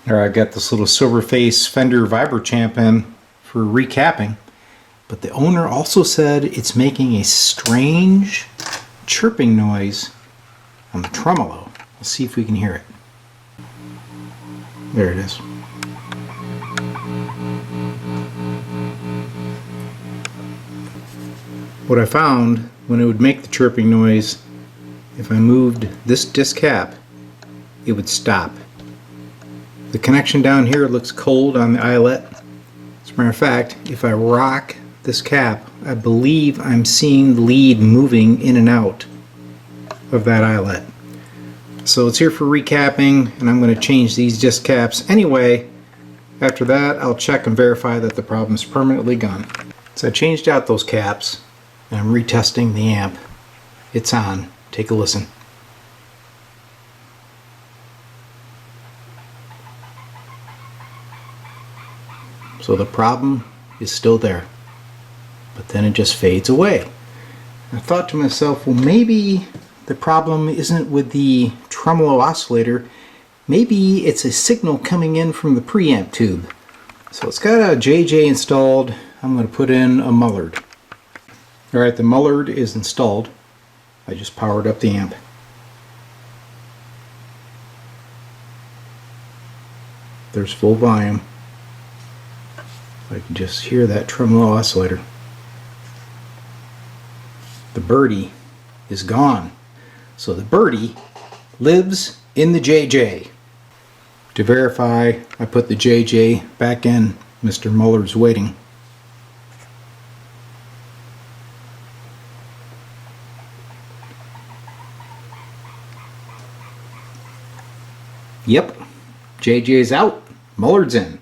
There, I got this little silver face Fender Vibrochamp in for recapping, but the owner also said it's making a strange chirping noise on the tremolo. Let's see if we can hear it. There it is. What I found when it would make the chirping noise, if I moved this disc cap, it would stop. The connection down here looks cold on the eyelet. As a matter of fact, if I rock this cap, I believe I'm seeing the lead moving in and out of that eyelet. So it's here for recapping, and I'm going to change these disc caps anyway. After that, I'll check and verify that the problem is permanently gone. So I changed out those caps, and I'm retesting the amp. It's on. Take a listen. So the problem is still there, but then it just fades away. I thought to myself, well, maybe the problem isn't with the tremolo oscillator. Maybe it's a signal coming in from the preamp tube. So it's got a JJ installed. I'm going to put in a Mullard. Alright, the Mullard is installed. I just powered up the amp. There's full volume. I can just hear that tremolo oscillator. The birdie is gone. So the birdie lives in the JJ. To verify, I put the JJ back in. Mr. Mullard's waiting. Yep, JJ's out, Mullard's in.